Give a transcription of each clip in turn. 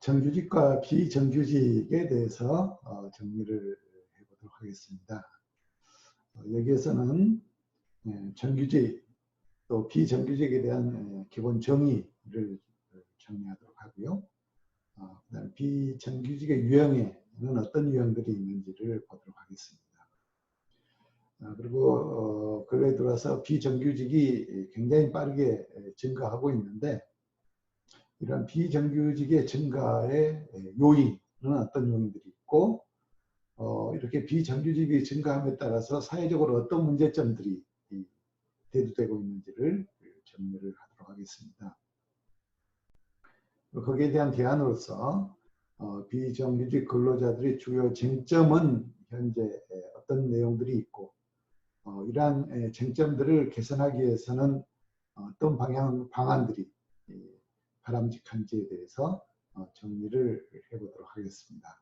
정규직과 비정규직에 대해서 정리를 해보도록 하겠습니다. 여기에서는 정규직 또 비정규직에 대한 기본 정의를 정리하도록 하고요. 그다음 비정규직의 유형에는 어떤 유형들이 있는지를 보도록 하겠습니다. 그리고 근래에 들어서 비정규직이 굉장히 빠르게 증가하고 있는데, 이런 비정규직의 증가의 요인은 어떤 요인들이 있고, 이렇게 비정규직이 증가함에 따라서 사회적으로 어떤 문제점들이 대두되고 있는지를 정리를 하도록 하겠습니다. 거기에 대한 대안으로서 비정규직 근로자들의 주요 쟁점은 현재 어떤 내용들이 있고, 이러한 쟁점들을 개선하기 위해서는 어떤 방안들이 바람직한지에 대해서 정리를 해보도록 하겠습니다.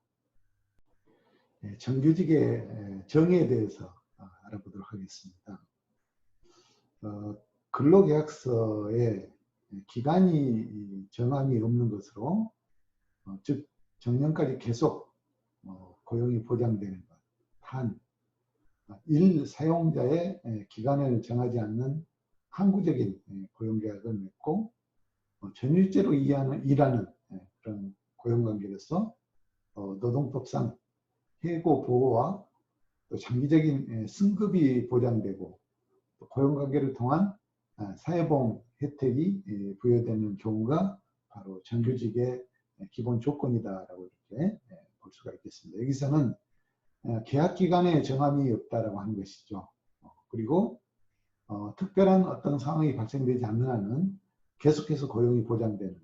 정규직의 정의에 대해서 알아보도록 하겠습니다. 근로계약서에 기간이 정함이 없는 것으로, 즉 정년까지 계속 고용이 보장되는 것, 단 일 사용자의 기간을 정하지 않는 항구적인 고용계약을 맺고 전일제로 일하는 그런 고용관계로서 노동법상 해고 보호와 또 장기적인 승급이 보장되고, 또 고용관계를 통한 사회보험 혜택이 부여되는 경우가 바로 정규직의 기본 조건이다라고 이렇게 볼 수가 있겠습니다. 여기서는 계약기간에 정함이 없다라고 하는 것이죠. 그리고 특별한 어떤 상황이 발생되지 않는 한은 계속해서 고용이 보장되는,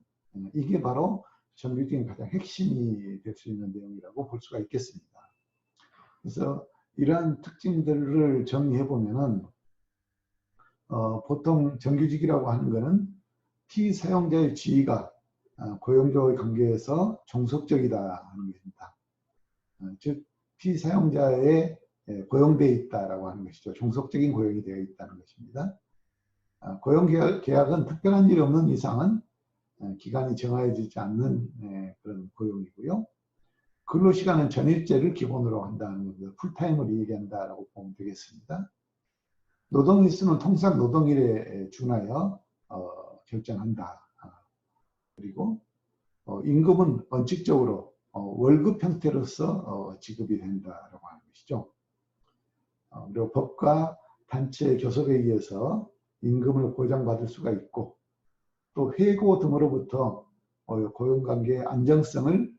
이게 바로 정규직의 가장 핵심이 될 수 있는 내용이라고 볼 수가 있겠습니다. 그래서 이러한 특징들을 정리해 보면은 보통 정규직이라고 하는 것은 피사용자의 지위가 고용주와의 관계에서 종속적이다 하는 것입니다. 즉 피사용자에 고용되어 있다라고 하는 것이죠. 종속적인 고용이 되어 있다는 것입니다. 고용계약은 특별한 일이 없는 이상은 기간이 정해지지 않는 그런 고용이고요. 근로시간은 전일제를 기본으로 한다는 겁니다. 풀타임을 얘기한다라고 보면 되겠습니다. 노동일수는 통상 노동일에 준하여 결정한다. 그리고 임금은 원칙적으로 월급 형태로서 지급이 된다라고 하는 것이죠. 그리고 법과 단체 교섭에 의해서 임금을 보장받을 수가 있고, 또 해고 등으로부터 고용관계의 안정성을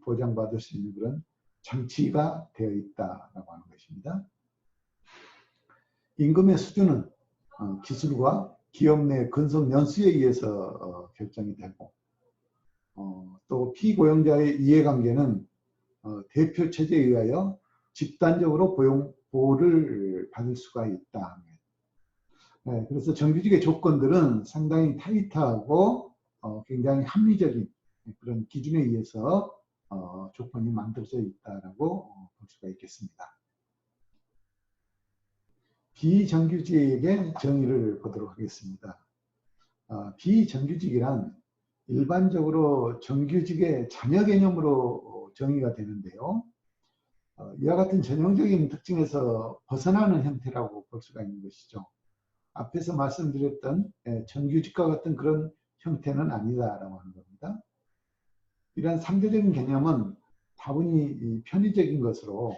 보장받을 수 있는 그런 장치가 되어 있다라고 하는 것입니다. 임금의 수준은 기술과 기업 내 근속 연수에 의해서 결정이 되고, 또 피고용자의 이해관계는 대표 체제에 의하여 집단적으로 고용 보호를 받을 수가 있다. 그래서 정규직의 조건들은 상당히 타이트하고 굉장히 합리적인 그런 기준에 의해서 조건이 만들어져 있다라고 볼 수가 있겠습니다. 비정규직의 정의를 보도록 하겠습니다. 비정규직이란 일반적으로 정규직의 잔여 개념으로 정의가 되는데요. 이와 같은 전형적인 특징에서 벗어나는 형태라고 볼 수가 있는 것이죠. 앞에서 말씀드렸던 정규직과 같은 그런 형태는 아니다라고 하는 겁니다. 이러한 상대적인 개념은 다분히 편의적인 것으로,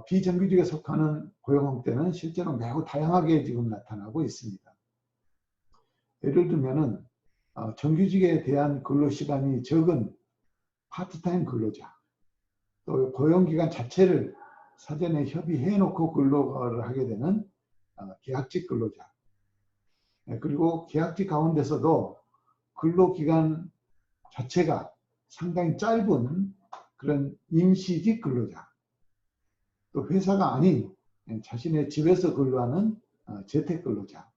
비정규직에 속하는 고용 형태는 실제로 매우 다양하게 지금 나타나고 있습니다. 예를 들면은 정규직에 대한 근로시간이 적은 파트타임 근로자, 또 고용기간 자체를 사전에 협의해 놓고 근로를 하게 되는 계약직 근로자, 그리고 계약직 가운데서도 근로기간 자체가 상당히 짧은 그런 임시직 근로자, 또 회사가 아닌 자신의 집에서 근로하는 재택근로자,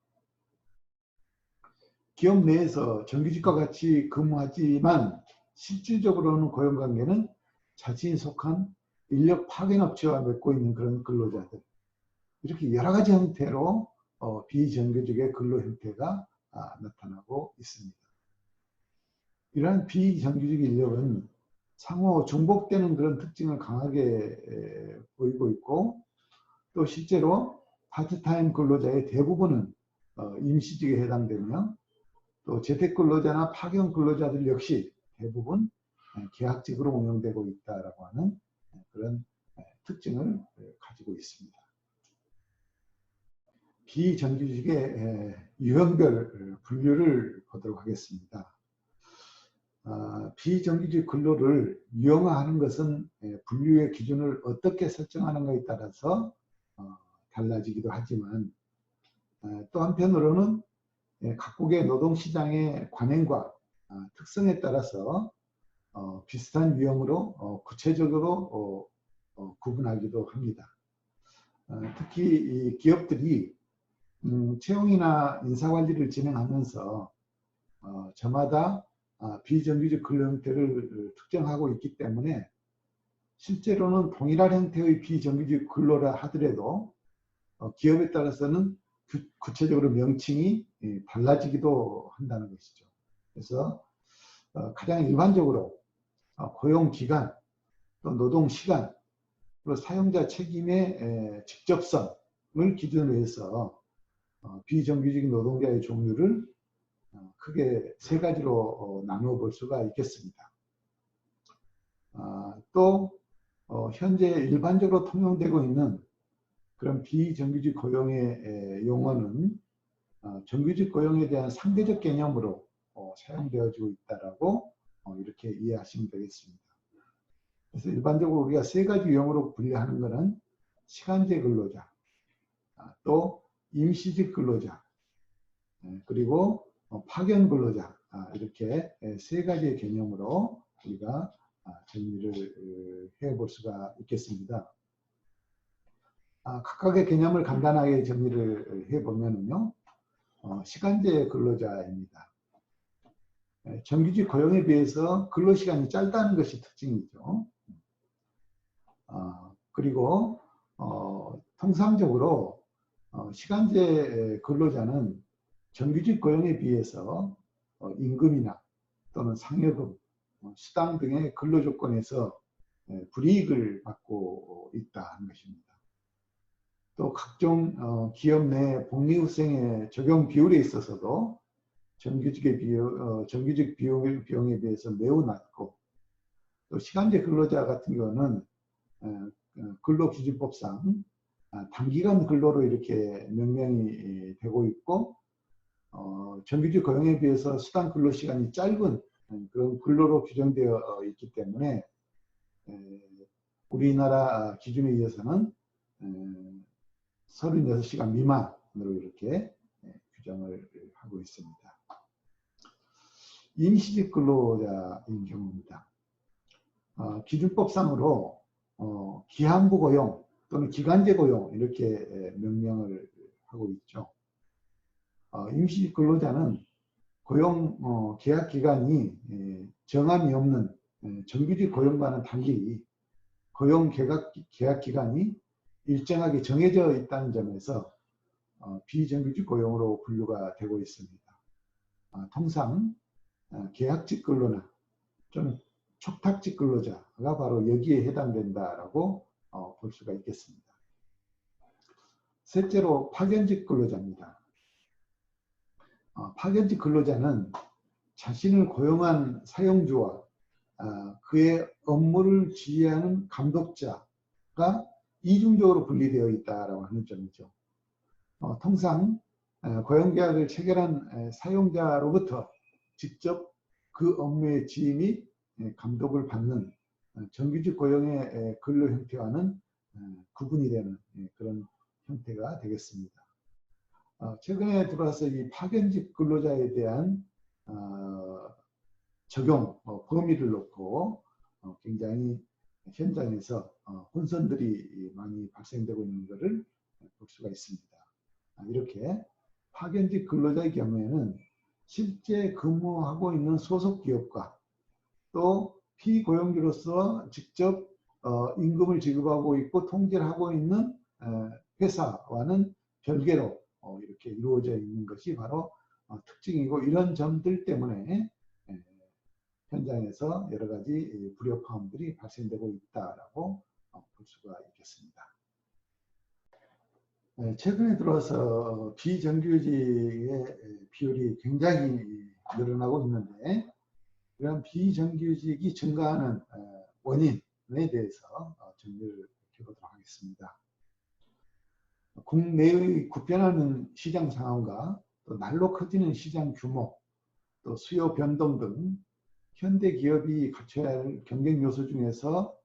기업 내에서 정규직과 같이 근무하지만 실질적으로는 고용관계는 자신이 속한 인력 파견업체와 맺고 있는 그런 근로자들, 이렇게 여러 가지 형태로 비정규직의 근로 형태가 나타나고 있습니다. 이러한 비정규직 인력은 상호 중복되는 그런 특징을 강하게 보이고 있고, 또 실제로 파트타임 근로자의 대부분은 임시직에 해당되며, 또 재택근로자나 파견 근로자들 역시 대부분 계약직으로 운영되고 있다라고 하는 그런 특징을 가지고 있습니다. 비정규직의 유형별 분류를 보도록 하겠습니다. 비정규직 근로를 유형화하는 것은 분류의 기준을 어떻게 설정하는가에 따라서 달라지기도 하지만, 또 한편으로는 각국의 노동시장의 관행과 특성에 따라서 비슷한 유형으로 구체적으로 구분하기도 합니다. 특히 이 기업들이 채용이나 인사관리를 진행하면서 저마다 비정규직 근로 형태를 특정하고 있기 때문에 실제로는 동일한 형태의 비정규직 근로라 하더라도 기업에 따라서는 구체적으로 명칭이 달라지기도 한다는 것이죠. 그래서 가장 일반적으로 고용기간, 또 노동시간, 그리고 사용자 책임의 직접성을 기준으로 해서 비정규직 노동자의 종류를 크게 세 가지로 나누어 볼 수가 있겠습니다. 또 현재 일반적으로 통용되고 있는 그런 비정규직 고용의 용어는 정규직 고용에 대한 상대적 개념으로 사용되어지고 있다라고 이렇게 이해하시면 되겠습니다. 그래서 일반적으로 우리가 세 가지 유형으로 분류하는 것은 시간제 근로자, 또 임시직 근로자, 그리고 파견 근로자, 이렇게 세 가지의 개념으로 우리가 정리를 해볼 수가 있겠습니다. 각각의 개념을 간단하게 정리를 해보면요, 시간제 근로자입니다. 정규직 고용에 비해서 근로시간이 짧다는 것이 특징이죠. 그리고 통상적으로 시간제 근로자는 정규직 고용에 비해서 임금이나 또는 상여금, 수당 등의 근로조건에서 불이익을 받고 있다는 것입니다. 또 각종 기업 내 복리후생의 적용 비율에 있어서도 정규직 비용에 비해서 매우 낮고, 또 시간제 근로자 같은 경우는 근로기준법상 단기간 근로로 이렇게 명명이 되고 있고, 정규직 고용에 비해서 수당 근로 시간이 짧은 그런 근로로 규정되어 있기 때문에 우리나라 기준에 의해서는 36시간 미만으로 이렇게 규정을 하고 있습니다. 임시직 근로자인 경우입니다. 기준법상으로 기한부 고용 또는 기간제 고용 이렇게 명명을 하고 있죠. 임시직 근로자는 고용 계약 기간이 정함이 없는 정규직 고용과는 달리 고용 계약 기간이 일정하게 정해져 있다는 점에서 비정규직 고용으로 분류가 되고 있습니다. 통상 계약직 근로나 좀 촉탁직 근로자가 바로 여기에 해당된다라고 볼 수가 있겠습니다. 셋째로 파견직 근로자입니다. 파견직 근로자는 자신을 고용한 사용주와 그의 업무를 지휘하는 감독자가 이중적으로 분리되어 있다라고 하는 점이죠. 통상 고용계약을 체결한 사용자로부터 직접 그 업무의 지휘 및 감독을 받는 정규직 고용의 근로 형태와는 구분이 되는 그런 형태가 되겠습니다. 최근에 들어와서 이 파견직 근로자에 대한 적용 범위를 놓고 굉장히 현장에서 혼선들이 많이 발생되고 있는 것을 볼 수가 있습니다. 이렇게 파견직 근로자의 경우에는 실제 근무하고 있는 소속 기업과 또 피고용주로서 직접 임금을 지급하고 있고 통제를 하고 있는 회사와는 별개로 이렇게 이루어져 있는 것이 바로 특징이고, 이런 점들 때문에 현장에서 여러 가지 불협화음들이 발생되고 있다라고 볼 수가 있겠습니다. 최근에 들어서 비정규직의 비율이 굉장히 늘어나고 있는데, 이런 비정규직이 증가하는 원인에 대해서 정리를 해보도록 하겠습니다. 국내의 급변하는 시장 상황과 또 날로 커지는 시장 규모, 또 수요 변동 등 현대 기업이 갖춰야 할 경쟁 요소 중에서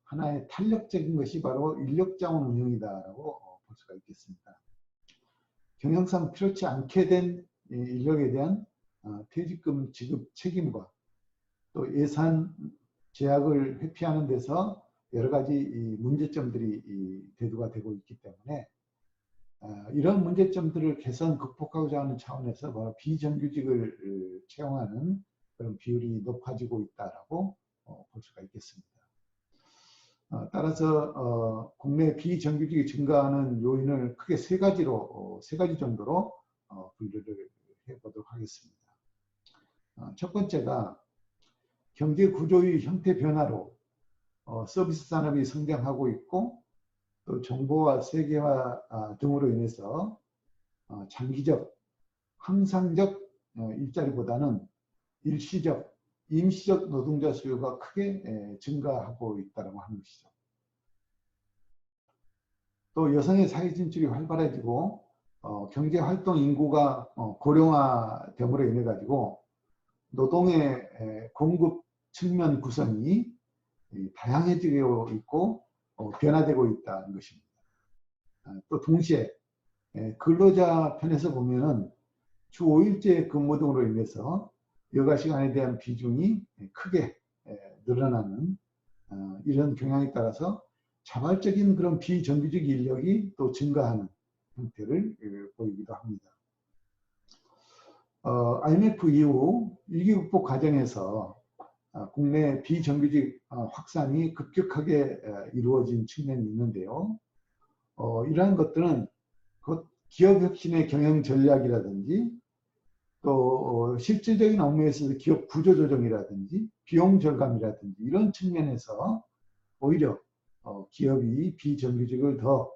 하나의 탄력적인 것이 바로 인력자원 운영이다라고 볼 수가 있겠습니다. 경영상 필요치 않게 된 인력에 대한 퇴직금 지급 책임과 또 예산 제약을 회피하는 데서 여러 가지 문제점들이 대두가 되고 있기 때문에 이런 문제점들을 개선 극복하고자 하는 차원에서 바로 비정규직을 채용하는 그런 비율이 높아지고 있다라고 볼 수가 있겠습니다. 따라서 국내 비정규직이 증가하는 요인을 크게 세 가지 정도로 분류를 해보도록 하겠습니다. 첫 번째가 경제 구조의 형태 변화로 서비스 산업이 성장하고 있고, 또 정보화 세계화 등으로 인해서 장기적, 항상적 일자리보다는 일시적, 임시적 노동자 수요가 크게 증가하고 있다고 하는 것이죠. 또 여성의 사회 진출이 활발해지고 경제활동 인구가 고령화됨으로 인해 가지고 노동의 공급 측면 구성이 다양해지고 있고 변화되고 있다는 것입니다. 또 동시에 근로자 편에서 보면은 주 5일제 근무 등으로 인해서 여가 시간에 대한 비중이 크게 늘어나는 이런 경향에 따라서 자발적인 그런 비정규직 인력이 또 증가하는 형태를 보이기도 합니다. IMF 이후 위기 극복 과정에서 국내 비정규직 확산이 급격하게 이루어진 측면이 있는데요. 이러한 것들은 기업 혁신의 경영 전략이라든지 또 실질적인 업무에서 기업 구조 조정이라든지 비용 절감이라든지 이런 측면에서 오히려 기업이 비정규직을 더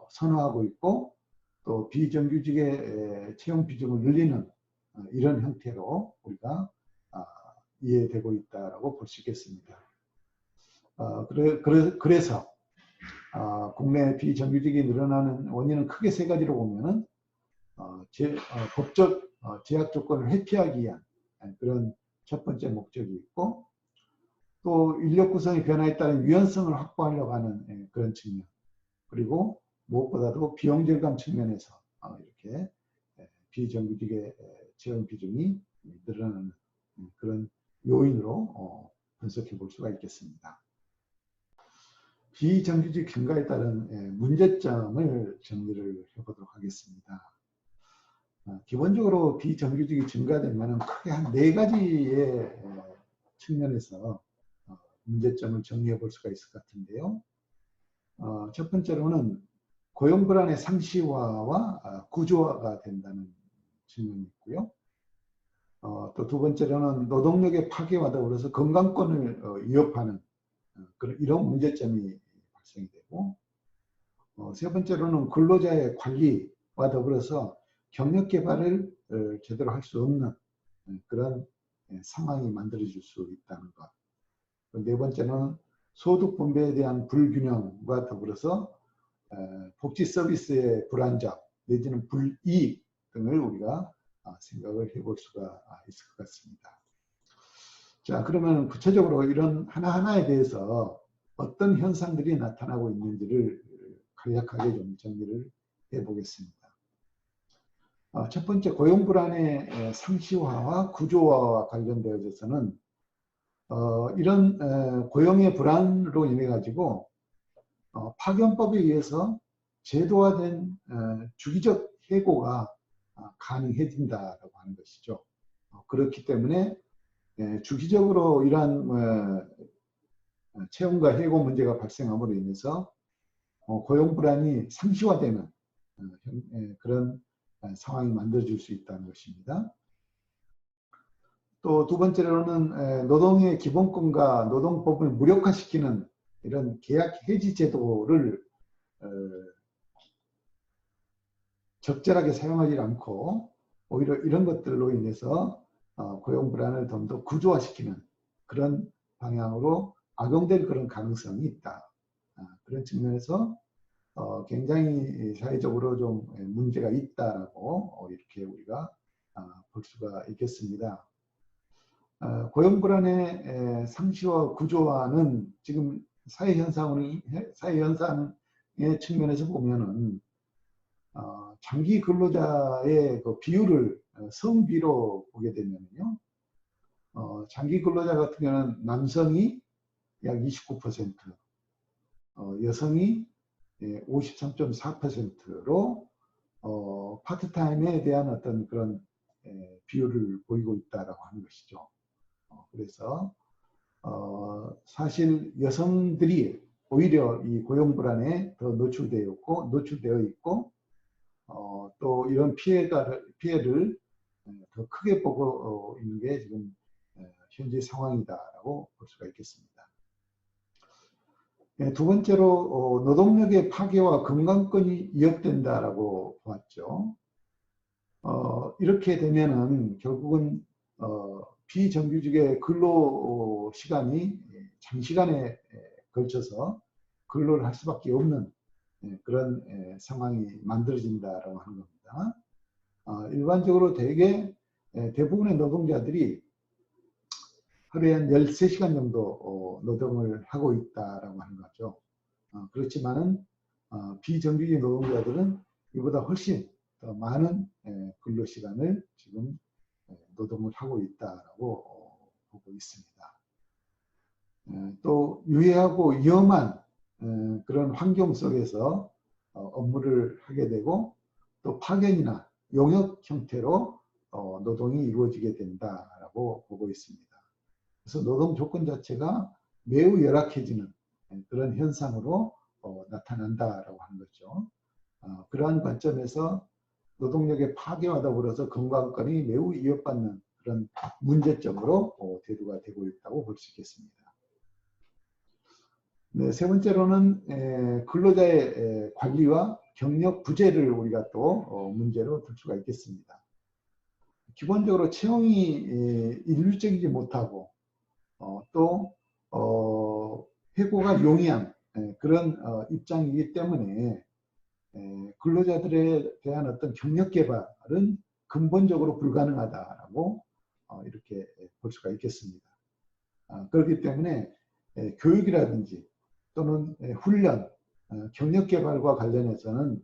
선호하고 있고, 또 비정규직의 채용 비중을 늘리는 이런 형태로 우리가 이해되고 있다고 볼 수 있겠습니다. 그래서 국내 비정규직이 늘어나는 원인은 크게 세 가지로 보면은 법적 제약 조건을 회피하기 위한 그런 첫 번째 목적이 있고, 또 인력 구성의 변화에 따른 유연성을 확보하려고 하는 그런 측면, 그리고 무엇보다도 비용 절감 측면에서 이렇게 비정규직의 채용 비중이 늘어나는 그런 요인으로 분석해 볼 수가 있겠습니다. 비정규직 증가에 따른 문제점을 정리를 해보도록 하겠습니다. 기본적으로 비정규직이 증가되면 크게 한 4가지의 측면에서 문제점을 정리해 볼 수가 있을 것 같은데요. 첫 번째로는 고용 불안의 상시화와 구조화가 된다는 측면이 있고요. 또 두 번째로는 노동력의 파괴와 더불어서 건강권을 위협하는 이런 문제점이 발생이 되고, 세 번째로는 근로자의 관리와 더불어서 경력 개발을 제대로 할 수 없는 그런 상황이 만들어질 수 있다는 것. 네 번째는 소득 분배에 대한 불균형과 더불어서 복지 서비스의 불안정 내지는 불이익 등을 우리가 생각을 해볼 수가 있을 것 같습니다. 자, 그러면 구체적으로 이런 하나하나에 대해서 어떤 현상들이 나타나고 있는지를 간략하게 좀 정리를 해보겠습니다. 첫 번째, 고용 불안의 상시화와 구조화와 관련되어져서는 이런 고용의 불안으로 인해 가지고 파견법에 의해서 제도화된 주기적 해고가 가능해진다라고 하는 것이죠. 그렇기 때문에 주기적으로 이러한 채용과 해고 문제가 발생함으로 인해서 고용 불안이 상시화되는 그런 상황이 만들어질 수 있다는 것입니다. 또 두 번째로는 노동의 기본권과 노동법을 무력화시키는 이런 계약 해지 제도를 적절하게 사용하지 않고 오히려 이런 것들로 인해서 고용 불안을 좀 더 구조화시키는 그런 방향으로 악용될 그런 가능성이 있다. 그런 측면에서 굉장히 사회적으로 좀 문제가 있다라고 이렇게 우리가 볼 수가 있겠습니다. 고용 불안의 상시와 구조화는 지금 사회 현상의 측면에서 보면은 장기 근로자의 그 비율을 성비로 보게 되면요, 장기 근로자 같은 경우는 남성이 약 29%, 여성이 53.4%로 파트타임에 대한 어떤 그런 비율을 보이고 있다라고 하는 것이죠. 그래서 사실 여성들이 오히려 이 고용 불안에 더 노출되어 있고 또 이런 피해를 더 크게 보고 있는 게 지금 현재 상황이다라고 볼 수가 있겠습니다. 두 번째로 노동력의 파괴와 건강권이 위협된다라고 보았죠. 이렇게 되면은 결국은 비정규직의 근로 시간이 장시간에 걸쳐서 근로를 할 수밖에 없는 그런 상황이 만들어진다라고 하는 겁니다. 일반적으로 대부분의 노동자들이 하루에 한 13시간 정도 노동을 하고 있다라고 하는 거죠. 그렇지만은 비정규직 노동자들은 이보다 훨씬 더 많은 근로 시간을 지금 노동을 하고 있다라고 보고 있습니다. 또 유해하고 위험한 그런 환경 속에서 업무를 하게 되고 또 파견이나 용역 형태로 노동이 이루어지게 된다라고 보고 있습니다. 그래서 노동 조건 자체가 매우 열악해지는 그런 현상으로 나타난다라고 하는 거죠. 그러한 관점에서 노동력의 파괴와 더불어서 건강권이 매우 위협받는 그런 문제점으로 대두가 되고 있다고 볼 수 있겠습니다. 네, 세 번째로는 근로자의 관리와 경력 부재를 우리가 또 문제로 들 수가 있겠습니다. 기본적으로 채용이 일률적이지 못하고 또 해고가 용이한 그런 입장이기 때문에 근로자들에 대한 어떤 경력 개발은 근본적으로 불가능하다라고 이렇게 볼 수가 있겠습니다. 그렇기 때문에 교육이라든지 또는 훈련, 경력 개발과 관련해서는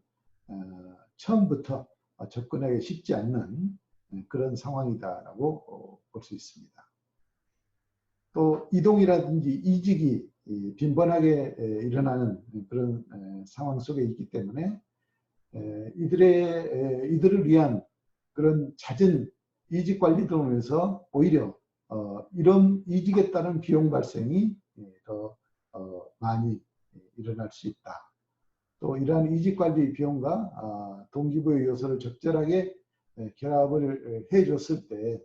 처음부터 접근하기 쉽지 않는 그런 상황이다라고 볼 수 있습니다. 또 이동이라든지 이직이 빈번하게 일어나는 그런 상황 속에 있기 때문에 이들을 위한 그런 잦은 이직 관리 등에서 오히려 이런 이직에 따른 비용 발생이 더 많이 일어날 수 있다. 또 이러한 이직 관리 비용과 동기부여 요소를 적절하게 결합을 해줬을 때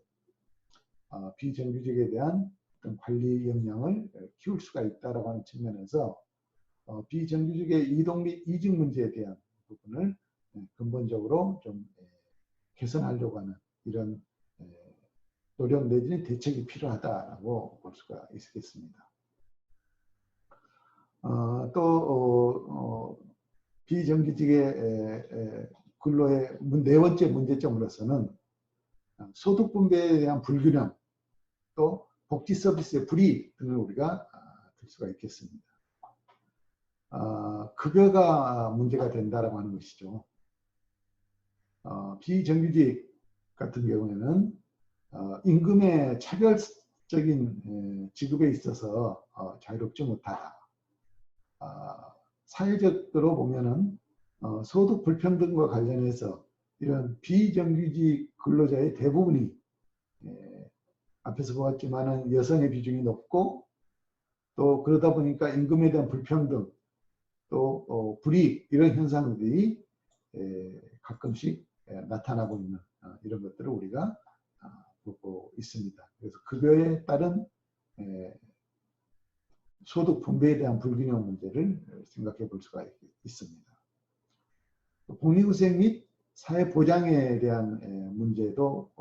비정규직에 대한 관리 역량을 키울 수가 있다라고 하는 측면에서 비정규직의 이동 및 이직 문제에 대한 부분을 근본적으로 좀 개선하려고 하는 이런 노력 내지는 대책이 필요하다라고 볼 수가 있겠습니다. 또 비정규직의 근로의 네 번째 문제점으로서는 소득 분배에 대한 불균형, 또 복지 서비스의 불이익 등을 우리가 들 수가 있겠습니다. 급여가 문제가 된다라고 하는 것이죠. 비정규직 같은 경우에는 임금의 차별적인 지급에 있어서 자유롭지 못하다. 사회적으로 보면은 소득 불평등과 관련해서 이런 비정규직 근로자의 대부분이 앞에서 보았지만은 여성의 비중이 높고 또 그러다 보니까 임금에 대한 불평등 또 불이익 이런 현상들이 가끔씩 나타나고 있는 이런 것들을 우리가 보고 있습니다. 그래서 급여에 따른 소득 분배에 대한 불균형 문제를 생각해 볼 수가 있습니다. 복리후생 및 사회보장에 대한 문제도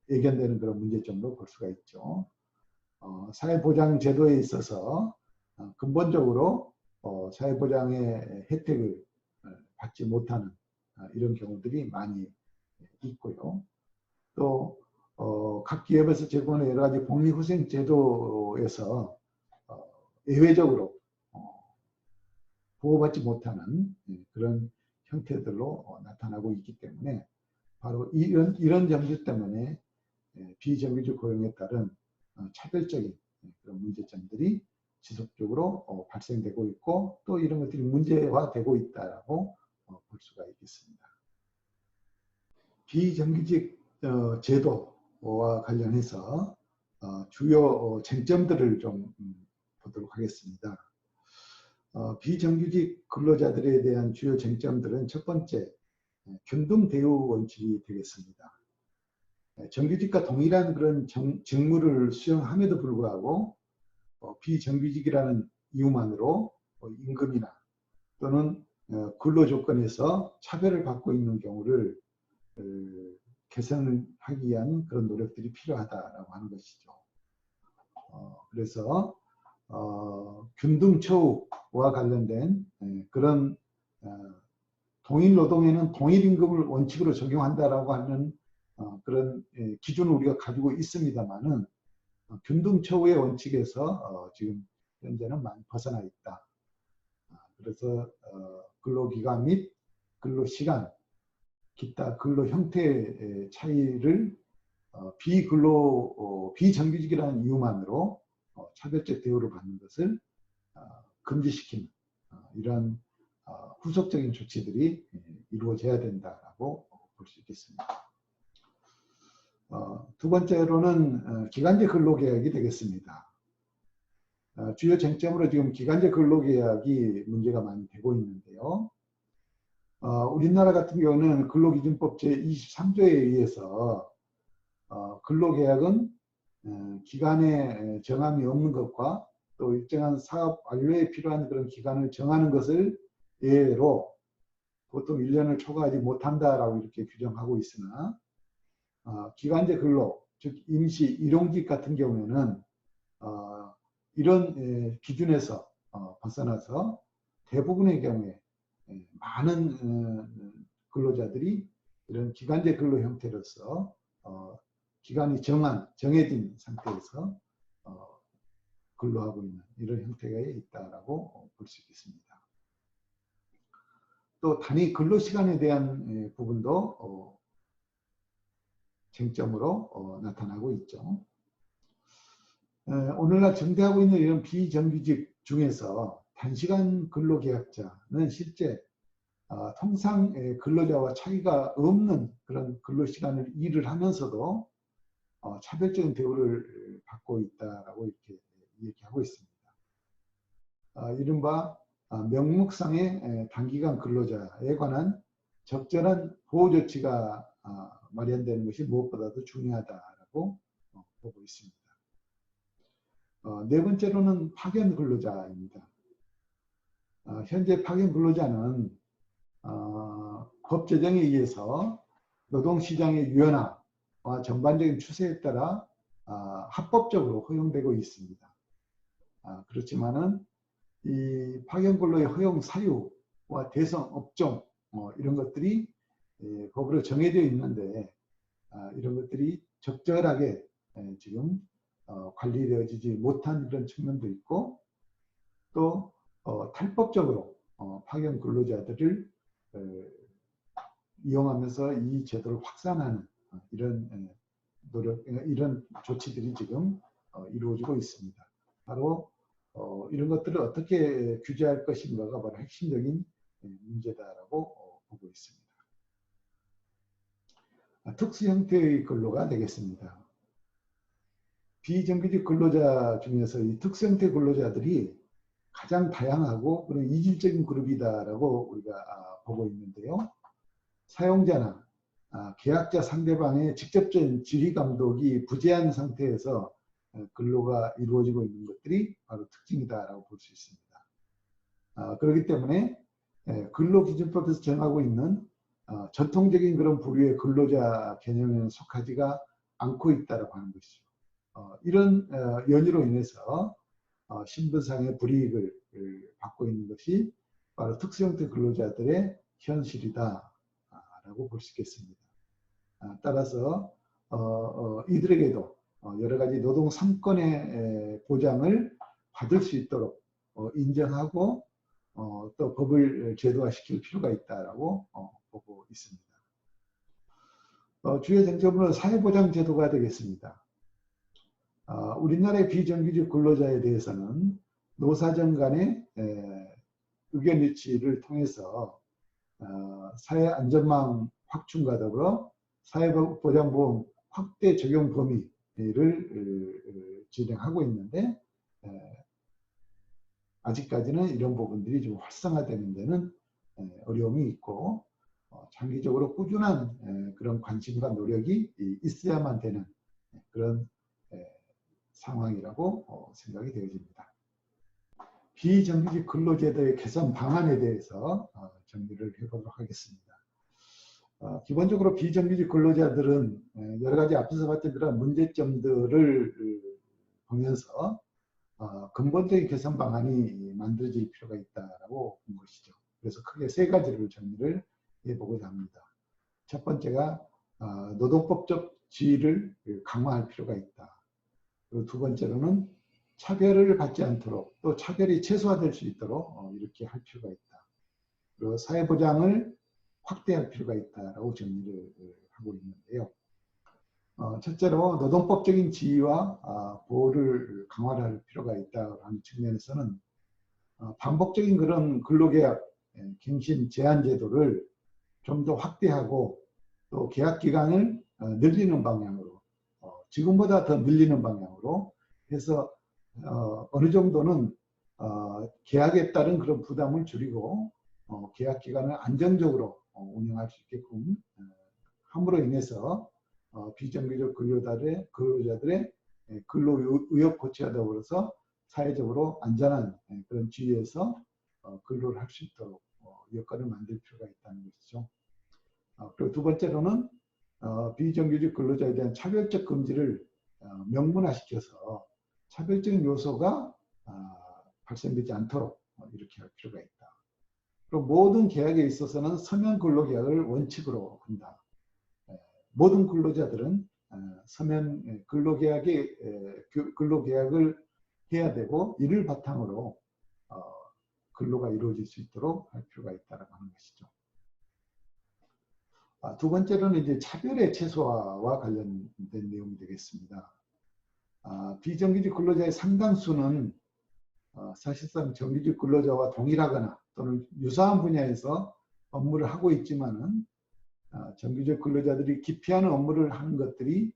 예견되는 그런 문제점으로 볼 수가 있죠. 사회보장 제도에 있어서 근본적으로 사회보장의 혜택을 받지 못하는 이런 경우들이 많이 있고요. 또 각 기업에서 제공하는 여러 가지 복리후생 제도에서 예외적으로 보호받지 못하는 그런 형태들로 나타나고 있기 때문에 바로 이런 점들 때문에 비정규직 고용에 따른 차별적인 그런 문제점들이 지속적으로 발생되고 있고 또 이런 것들이 문제화되고 있다고 볼 수가 있겠습니다. 비정규직 제도와 관련해서 주요 쟁점들을 좀 보도록 하겠습니다. 비정규직 근로자들에 대한 주요 쟁점들은 첫 번째, 균등 대우 원칙이 되겠습니다. 정규직과 동일한 그런 직무를 수행함에도 불구하고 비정규직이라는 이유만으로 임금이나 또는 근로 조건에서 차별을 받고 있는 경우를 개선하기 위한 그런 노력들이 필요하다라고 하는 것이죠. 그래서 균등처우와 관련된 그런 동일 노동에는 동일 임금을 원칙으로 적용한다라고 하는 그런 기준을 우리가 가지고 있습니다만은 균등처우의 원칙에서 지금 현재는 많이 벗어나 있다. 그래서 근로기간 및 근로시간, 기타 근로 형태의 차이를 비정규직이라는 이유만으로 차별적 대우를 받는 것을 금지시키는 이런 후속적인 조치들이 이루어져야 된다고 볼 수 있겠습니다. 두 번째로는 기간제 근로계약이 되겠습니다. 주요 쟁점으로 지금 기간제 근로계약이 문제가 많이 되고 있는데요. 우리나라 같은 경우는 근로기준법 제23조에 의해서 근로계약은 기간에 정함이 없는 것과 또 일정한 사업 완료에 필요한 그런 기간을 정하는 것을 예외로 보통 1년을 초과하지 못한다라고 이렇게 규정하고 있으나 기간제 근로, 즉 임시 일용직 같은 경우에는 이런 기준에서 벗어나서 대부분의 경우에 많은 근로자들이 이런 기간제 근로 형태로서 기간이 정해진 상태에서 근로하고 있는 이런 형태가 있다라고 볼 수 있겠습니다. 또 단위 근로시간에 대한 부분도 쟁점으로 나타나고 있죠. 오늘날 증대하고 있는 이런 비정규직 중에서 단시간 근로계약자는 실제 통상 근로자와 차이가 없는 그런 근로시간을 일을 하면서도 차별적인 대우를 받고 있다라고 이렇게 얘기하고 있습니다. 이른바 명목상의 단기간 근로자에 관한 적절한 보호 조치가 마련되는 것이 무엇보다도 중요하다라고 보고 있습니다. 네 번째로는 파견 근로자입니다. 현재 파견 근로자는 법 제정에 의해서 노동시장의 유연화와 전반적인 추세에 따라 합법적으로 허용되고 있습니다. 그렇지만은 이 파견 근로의 허용 사유와 대상 업종 이런 것들이 법으로 정해져 있는데 이런 것들이 적절하게 지금 관리되어지지 못한 그런 측면도 있고 또 탈법적으로 파견 근로자들을 이용하면서 이 제도를 확산하는 이런 이런 조치들이 지금 이루어지고 있습니다. 바로 이런 것들을 어떻게 규제할 것인가가 바로 핵심적인 문제다라고 보고 있습니다. 특수 형태의 근로가 되겠습니다. 비정규직 근로자 중에서 이 특수 형태 근로자들이 가장 다양하고 그런 이질적인 그룹이다라고 우리가 보고 있는데요. 사용자나 계약자 상대방의 직접적인 지휘 감독이 부재한 상태에서 근로가 이루어지고 있는 것들이 바로 특징이다라고 볼 수 있습니다. 그렇기 때문에 근로기준법에서 정하고 있는 전통적인 그런 부류의 근로자 개념에는 속하지가 않고 있다라고 하는 것이죠. 이런 연유로 인해서 신분상의 불이익을 받고 있는 것이 바로 특수형태 근로자들의 현실이다라고 볼 수 있겠습니다. 따라서 이들에게도 여러 가지 노동 3권의 보장을 받을 수 있도록 인정하고 또 법을 제도화시킬 필요가 있다라고 보고 있습니다. 주요 쟁점은 사회보장제도가 되겠습니다. 우리나라의 비정규직 근로자에 대해서는 노사정 간의 의견 일치를 통해서 사회안전망 확충과 더불어 사회보장보험 확대 적용 범위를 진행하고 있는데 아직까지는 이런 부분들이 좀 활성화되는 데는 어려움이 있고 장기적으로 꾸준한 그런 관심과 노력이 있어야만 되는 그런 상황이라고 생각이 되어집니다. 비정규직 근로제도의 개선 방안에 대해서 정리를 해보도록 하겠습니다. 기본적으로 비정규직 근로자들은 여러 가지 앞서서 봤던 그런 문제점들을 보면서 근본적인 개선 방안이 만들어질 필요가 있다라고 본 것이죠. 그래서 크게 세 가지를 정리를 해보고자 합니다. 첫 번째가 노동법적 지위를 강화할 필요가 있다. 그리고 두 번째로는 차별을 받지 않도록 또 차별이 최소화될 수 있도록 이렇게 할 필요가 있다. 그리고 사회보장을 확대할 필요가 있다라고 정리를 하고 있는데요. 첫째로 노동법적인 지위와 보호를 강화할 필요가 있다는 측면에서는 반복적인 그런 근로계약, 갱신 제한 제도를 좀 더 확대하고 또 계약 기간을 늘리는 방향으로 지금보다 더 늘리는 방향으로 해서 어느 정도는 계약에 따른 그런 부담을 줄이고 계약 기간을 안정적으로 운영할 수 있게끔 함으로 인해서 비정규직 근로자들의 근로 의욕 고취와 더불어서 사회적으로 안전한 그런 지위에서 근로를 할 수 있도록 여건을 만들 필요가 있다는 것이죠. 그리고 두 번째로는 비정규직 근로자에 대한 차별적 금지를 명문화시켜서 차별적인 요소가 발생되지 않도록 이렇게 할 필요가 있다. 그리고 모든 계약에 있어서는 서면 근로계약을 원칙으로 한다. 모든 근로자들은 서면 근로계약을 해야 되고 이를 바탕으로 근로가 이루어질 수 있도록 할 필요가 있다고 하는 것이죠. 두 번째로는 이제 차별의 최소화와 관련된 내용이 되겠습니다. 비정규직 근로자의 상당수는 사실상 정규직 근로자와 동일하거나 또는 유사한 분야에서 업무를 하고 있지만은 정규직 근로자들이 기피하는 업무를 하는 것들이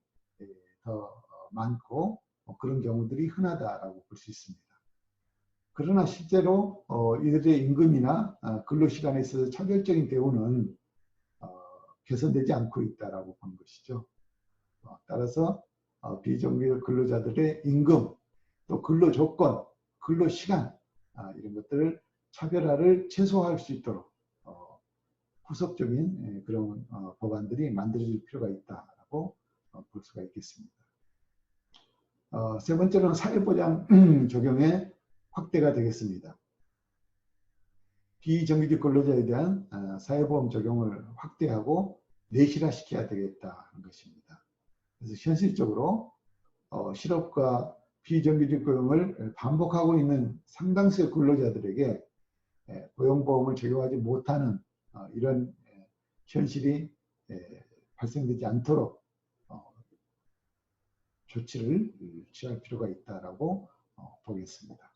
더 많고 그런 경우들이 흔하다라고 볼 수 있습니다. 그러나 실제로 이들의 임금이나 근로시간에 있어서 차별적인 대우는 개선되지 않고 있다라고 보는 것이죠. 따라서 비정규직 근로자들의 임금, 또 근로조건, 근로시간 이런 것들을 차별화를 최소화할 수 있도록 후속적인 그런 법안들이 만들어질 필요가 있다라고 볼 수가 있겠습니다. 세 번째로는 사회보장 적용의 확대가 되겠습니다. 비정규직 근로자에 대한 사회보험 적용을 확대하고 내실화시켜야 되겠다는 것입니다. 그래서 현실적으로 실업과 비정규직 고용을 반복하고 있는 상당수의 근로자들에게 고용보험을 적용하지 못하는 이런 현실이 발생되지 않도록 조치를 취할 필요가 있다라고 보겠습니다.